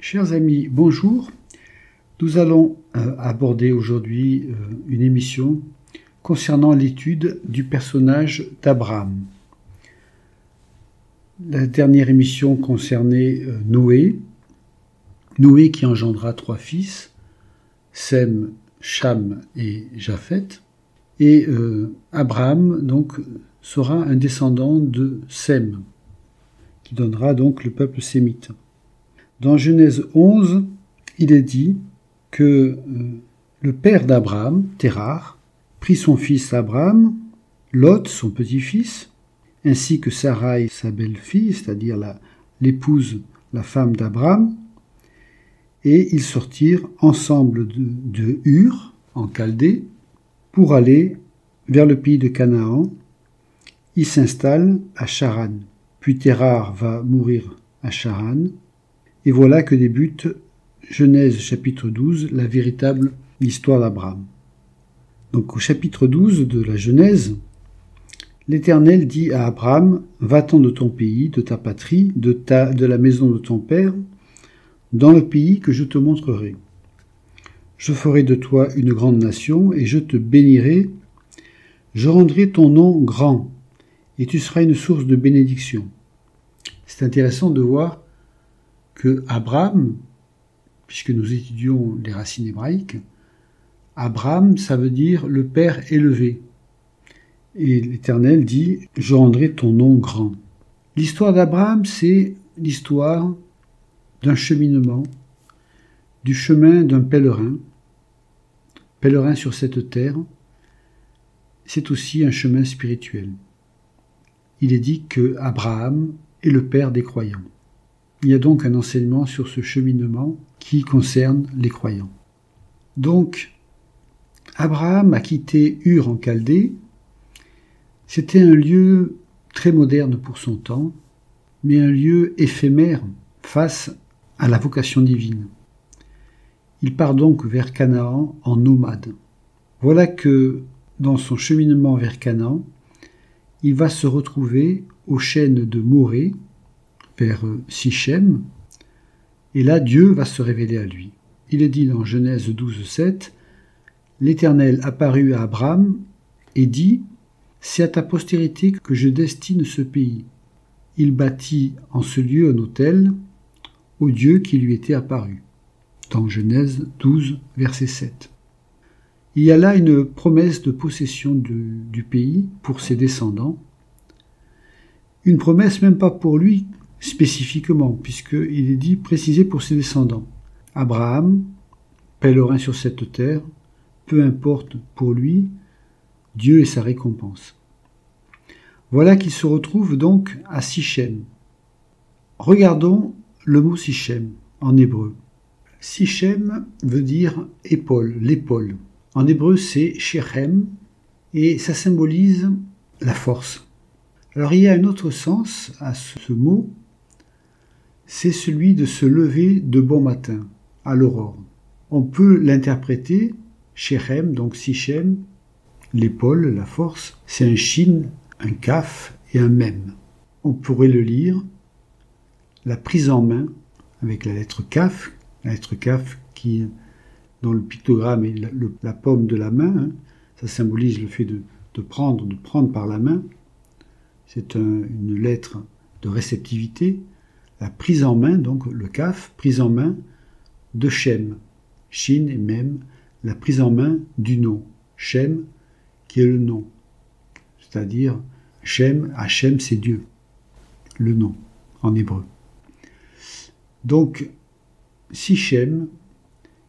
Chers amis, bonjour. Nous allons aborder aujourd'hui une émission concernant l'étude du personnage d'Abraham. La dernière émission concernait Noé qui engendra 3 fils, Sem, Cham et Japheth. Et Abraham donc sera un descendant de Sem, qui donnera donc le peuple sémite. Dans Genèse 11, il est dit que le père d'Abraham, Térar, prit son fils Abraham, Lot, son petit-fils, ainsi que Sarai, sa belle-fille, c'est-à-dire l'épouse, la femme d'Abraham, et ils sortirent ensemble de Ur, en Chaldée, pour aller vers le pays de Canaan. Ils s'installent à Charan. Puis Térar va mourir à Charan. Et voilà que débute Genèse chapitre 12, la véritable histoire d'Abraham. Donc au chapitre 12 de la Genèse, l'Éternel dit à Abraham, « Va-t'en de ton pays, de ta patrie, de la maison de ton père, dans le pays que je te montrerai. Je ferai de toi une grande nation, et je te bénirai. Je rendrai ton nom grand, et tu seras une source de bénédiction. » C'est intéressant de voir que Abraham, puisque nous étudions les racines hébraïques, Abraham, ça veut dire le père élevé. Et l'Éternel dit, « Je rendrai ton nom grand. » L'histoire d'Abraham, c'est l'histoire d'un cheminement, du chemin d'un pèlerin sur cette terre. C'est aussi un chemin spirituel. Il est dit que Abraham est le père des croyants. Il y a donc un enseignement sur ce cheminement qui concerne les croyants. Donc, Abraham a quitté Ur en Chaldée. C'était un lieu très moderne pour son temps, mais un lieu éphémère face à la vocation divine. Il part donc vers Canaan en nomade. Voilà que, dans son cheminement vers Canaan, il va se retrouver aux chênes de Morée, vers Sichem, et là Dieu va se révéler à lui. Il est dit dans Genèse 12, 7, « L'Éternel apparut à Abraham et dit, « C'est à ta postérité que je destine ce pays. » Il bâtit en ce lieu un autel au Dieu qui lui était apparu. Dans Genèse 12, verset 7. Il y a là une promesse de possession du pays pour ses descendants. Une promesse même pas pour lui spécifiquement, puisqu'il est dit précisé pour ses descendants. Abraham, pèlerin sur cette terre, peu importe pour lui, Dieu est sa récompense. Voilà qu'il se retrouve donc à Sichem. Regardons le mot Sichem en hébreu. Sichem veut dire épaule, l'épaule. En hébreu, c'est Shechem, et ça symbolise la force. Alors il y a un autre sens à ce mot, c'est celui de se lever de bon matin, à l'aurore. On peut l'interpréter, Shechem, donc Sichem, l'épaule, la force, c'est un shin, un kaf et un mem. On pourrait le lire, la prise en main, avec la lettre kaf qui, dans le pictogramme, est la paume de la main, ça symbolise le fait de prendre par la main. C'est une lettre de réceptivité. La prise en main, donc le kaf, prise en main de Shem, Shin et Mem, la prise en main du nom, Shem, qui est le nom. C'est-à-dire, Hachem, c'est Dieu, le nom, en hébreu. Donc, Sichem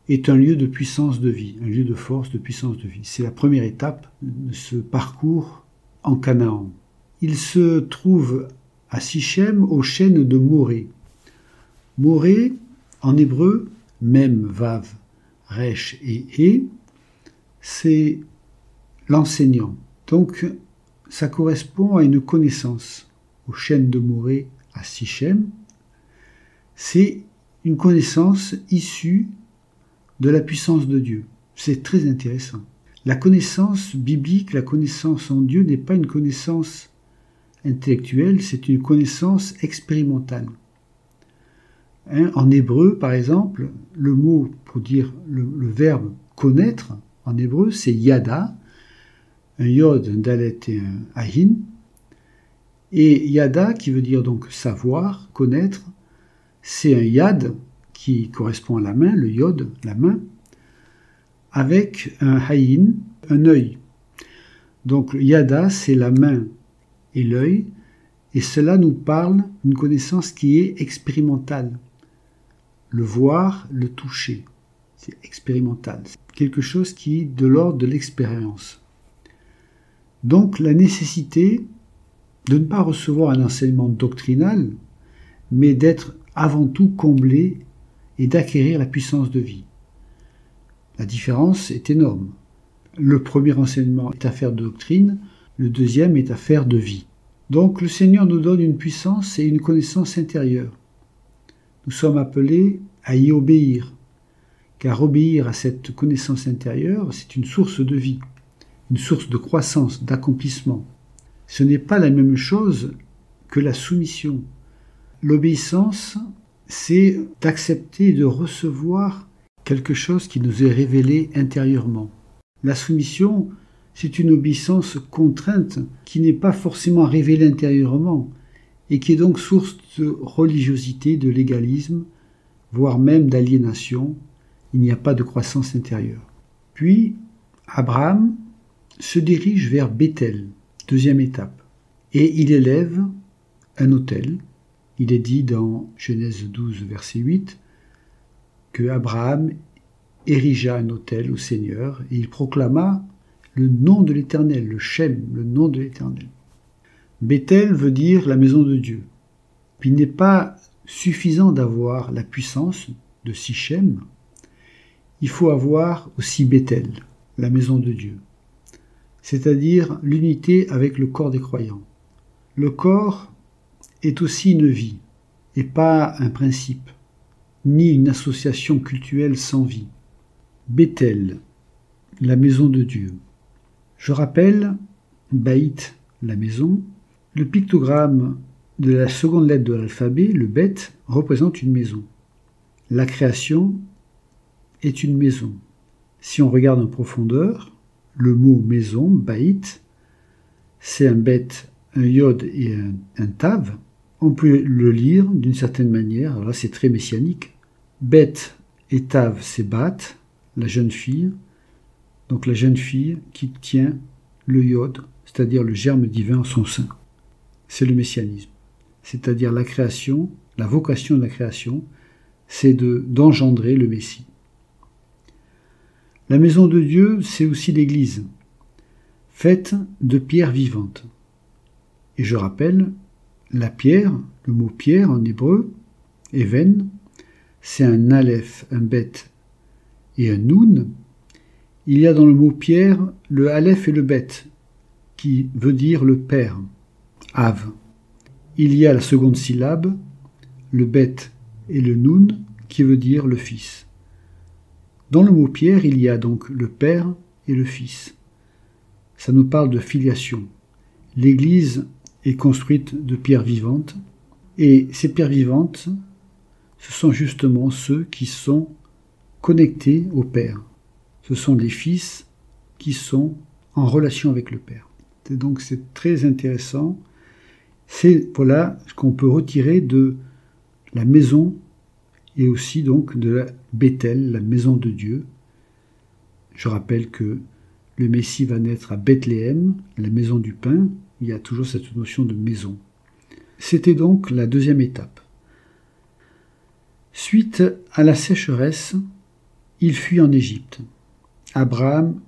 est un lieu de puissance de vie, un lieu de force, de puissance de vie. C'est la première étape de ce parcours en Canaan. Il se trouve à Sichem, aux chênes de Morée. Morée, en hébreu, Mem, Vav, Resh et E, c'est l'enseignant. Donc, ça correspond à une connaissance. Aux chênes de Morée à Sichem, c'est une connaissance issue de la puissance de Dieu. C'est très intéressant. La connaissance biblique, la connaissance en Dieu n'est pas une connaissance intellectuelle, c'est une connaissance expérimentale. En hébreu, par exemple, le mot pour dire le verbe connaître, en hébreu, c'est yada, un yod, un dalet et un ahin. Et yada, qui veut dire donc savoir, connaître, c'est un yad qui correspond à la main, le yod, la main, avec un haïn, un œil. Donc yada, c'est la main et l'œil, et cela nous parle d'une connaissance qui est expérimentale. Le voir, le toucher, c'est expérimental. C'est quelque chose qui est de l'ordre de l'expérience. Donc la nécessité de ne pas recevoir un enseignement doctrinal, mais d'être avant tout comblé et d'acquérir la puissance de vie. La différence est énorme. Le premier enseignement est affaire de doctrine, le deuxième est affaire de vie. Donc le Seigneur nous donne une puissance et une connaissance intérieure. Nous sommes appelés à y obéir, car obéir à cette connaissance intérieure, c'est une source de vie, une source de croissance, d'accomplissement. Ce n'est pas la même chose que la soumission. L'obéissance, c'est d'accepter et de recevoir quelque chose qui nous est révélé intérieurement. La soumission, c'est une obéissance contrainte qui n'est pas forcément révélée intérieurement et qui est donc source de religiosité, de légalisme, voire même d'aliénation. Il n'y a pas de croissance intérieure. Puis, Abraham se dirige vers Béthel, deuxième étape, et il élève un autel. Il est dit dans Genèse 12, verset 8, que Abraham érigea un autel au Seigneur et il proclama le nom de l'Éternel, le Shem, le nom de l'Éternel. Béthel veut dire la maison de Dieu. Puis il n'est pas suffisant d'avoir la puissance de Sichem, il faut avoir aussi Béthel, la maison de Dieu, c'est-à-dire l'unité avec le corps des croyants. Le corps est aussi une vie, et pas un principe, ni une association cultuelle sans vie. Béthel, la maison de Dieu. Je rappelle, Baït, la maison, le pictogramme de la seconde lettre de l'alphabet, le Bet, représente une maison. La création est une maison. Si on regarde en profondeur, le mot maison, Baït, c'est un Bet, un Yod et un Tav. On peut le lire d'une certaine manière, alors là c'est très messianique. Bet et Tav, c'est Bat, la jeune fille. Donc la jeune fille qui tient le Yod, c'est-à-dire le germe divin en son sein. C'est le messianisme. C'est-à-dire la création, la vocation de la création, c'est d'engendrer le Messie. La maison de Dieu, c'est aussi l'Église, faite de pierres vivantes. Et je rappelle, la pierre, le mot pierre en hébreu, even, c'est un aleph, un bet et un noun. Il y a dans le mot pierre le aleph et le bet, qui veut dire le père, Av. Il y a la seconde syllabe, le bet et le noun, qui veut dire le fils. Dans le mot pierre, il y a donc le père et le fils. Ça nous parle de filiation. L'Église est construite de pierres vivantes, et ces pierres vivantes, ce sont justement ceux qui sont connectés au Père. Ce sont les fils qui sont en relation avec le Père. Et donc c'est très intéressant. C'est voilà ce qu'on peut retirer de la maison et aussi donc de la Béthel, la maison de Dieu. Je rappelle que le Messie va naître à Bethléem, la maison du pain. Il y a toujours cette notion de maison. C'était donc la deuxième étape. Suite à la sécheresse, il fuit en Égypte. Abraham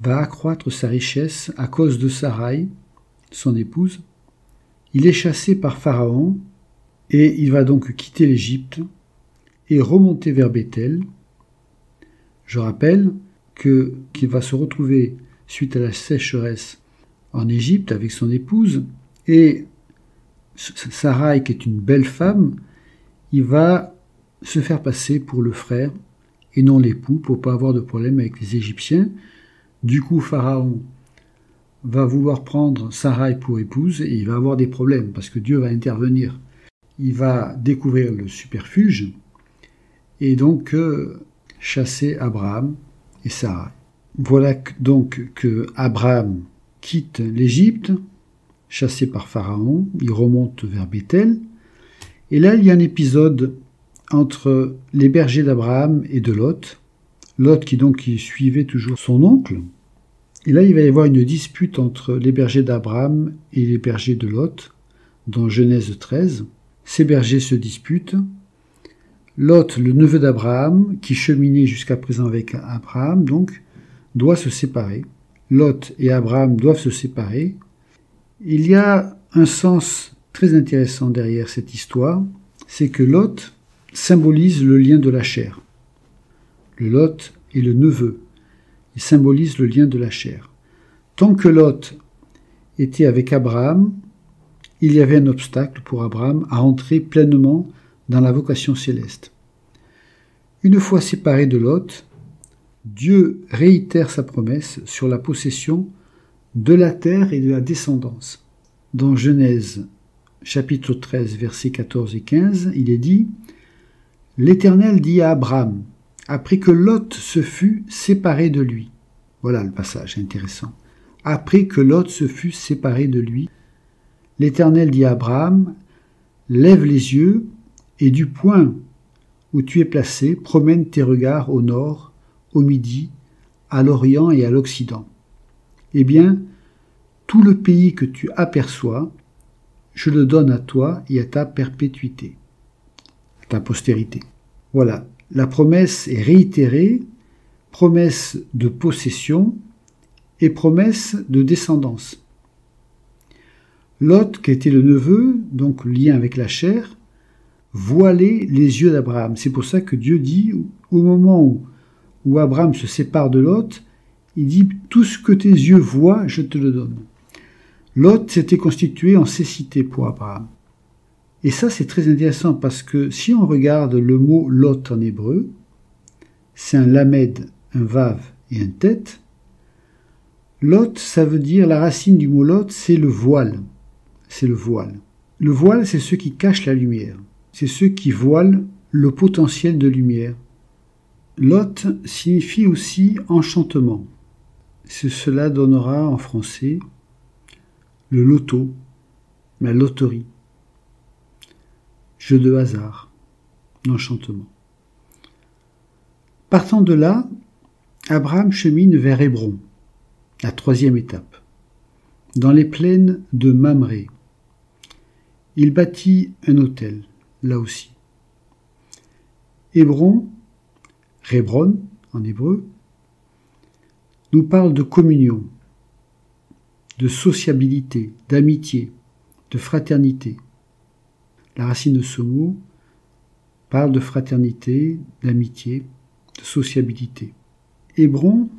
va accroître sa richesse à cause de Sarai, son épouse. Il est chassé par Pharaon et il va donc quitter l'Égypte et remonter vers Béthel. Je rappelle qu'il va se retrouver suite à la sécheresse en Égypte avec son épouse et Sarai, qui est une belle femme, il va se faire passer pour le frère et non l'époux pour ne pas avoir de problème avec les Égyptiens. Du coup, Pharaon va vouloir prendre Sarai pour épouse et il va avoir des problèmes parce que Dieu va intervenir. il va découvrir le superfuge et donc chasser Abraham et Sarah. Voilà donc que Abraham quitte l'Égypte, chassé par Pharaon, il remonte vers Béthel, et là il y a un épisode entre les bergers d'Abraham et de Lot, Lot qui suivait toujours son oncle, et là il va y avoir une dispute entre les bergers d'Abraham et les bergers de Lot, dans Genèse 13. Ces bergers se disputent. Lot, le neveu d'Abraham, qui cheminait jusqu'à présent avec Abraham, donc, doit se séparer. Lot et Abraham doivent se séparer. Il y a un sens très intéressant derrière cette histoire, c'est que Lot symbolise le lien de la chair. Le Lot est le neveu. Il symbolise le lien de la chair. Tant que Lot était avec Abraham, il y avait un obstacle pour Abraham à entrer pleinement dans la vocation céleste. Une fois séparé de Lot, Dieu réitère sa promesse sur la possession de la terre et de la descendance. Dans Genèse chapitre 13, versets 14 et 15, il est dit « L'Éternel dit à Abraham, après que Lot se fut séparé de lui. » Voilà le passage intéressant. « Après que Lot se fut séparé de lui, l'Éternel dit à Abraham, « Lève les yeux, et du point où tu es placé, promène tes regards au nord, au midi, à l'orient et à l'occident. Eh bien, tout le pays que tu aperçois, je le donne à toi et à ta perpétuité, à ta postérité. » Voilà, la promesse est réitérée, promesse de possession et promesse de descendance. Lot, qui était le neveu, donc le lien avec la chair, voilait les yeux d'Abraham. C'est pour ça que Dieu dit, au moment où Abraham se sépare de Lot, il dit « Tout ce que tes yeux voient, je te le donne ». Lot s'était constitué en cécité pour Abraham. Et ça, c'est très intéressant parce que si on regarde le mot Lot en hébreu, c'est un lamed, un vav et un tet. Lot, ça veut dire, la racine du mot Lot, c'est le voile. C'est le voile. Le voile, c'est ce qui cache la lumière. C'est ce qui voile le potentiel de lumière. Lot signifie aussi enchantement. Cela donnera en français le loto, la loterie, jeu de hasard, l'enchantement. Partant de là, Abraham chemine vers Hébron, la troisième étape, dans les plaines de Mamré. Il bâtit un autel, là aussi. Hébron, Hébron en hébreu, nous parle de communion, de sociabilité, d'amitié, de fraternité. La racine de ce mot parle de fraternité, d'amitié, de sociabilité. Hébron,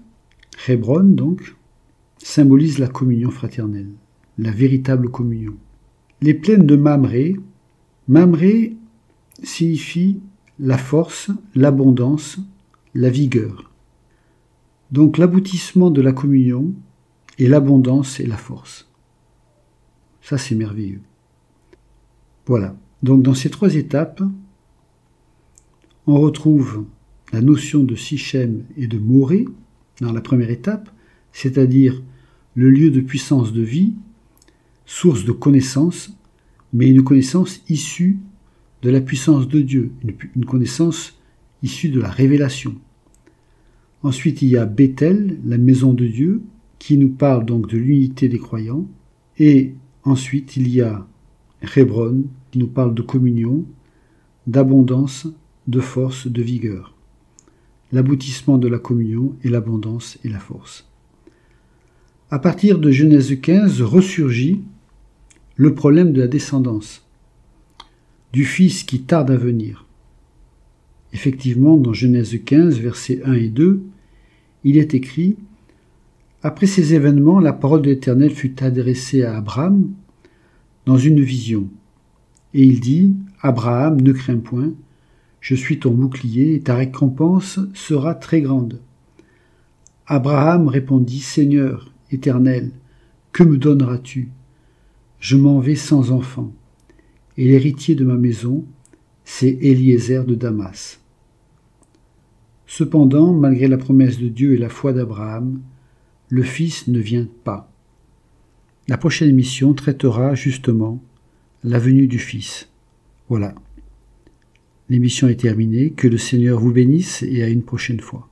donc, symbolise la communion fraternelle, la véritable communion. Les plaines de Mamré, Mamré signifie la force, l'abondance, la vigueur. Donc l'aboutissement de la communion est l'abondance et la force. Ça, c'est merveilleux. Voilà. Donc dans ces trois étapes, on retrouve la notion de Sichem et de Morée dans la première étape, c'est-à-dire le lieu de puissance de vie, source de connaissance, mais une connaissance issue de la puissance de Dieu, une connaissance issue de la révélation. Ensuite, il y a Béthel, la maison de Dieu, qui nous parle donc de l'unité des croyants. Et ensuite, il y a Hébron, qui nous parle de communion, d'abondance, de force, de vigueur. L'aboutissement de la communion est l'abondance et la force. À partir de Genèse 15, ressurgit le problème de la descendance, du fils qui tarde à venir. Effectivement, dans Genèse 15, versets 1 et 2, il est écrit « Après ces événements, la parole de l'Éternel fut adressée à Abraham dans une vision. Et il dit « Abraham, ne crains point, je suis ton bouclier et ta récompense sera très grande. » Abraham répondit « Seigneur, Éternel, que me donneras-tu? Je m'en vais sans enfant. et l'héritier de ma maison, c'est Eliezer de Damas. Cependant, malgré la promesse de Dieu et la foi d'Abraham, le Fils ne vient pas. La prochaine émission traitera justement la venue du Fils. Voilà. L'émission est terminée. Que le Seigneur vous bénisse et à une prochaine fois.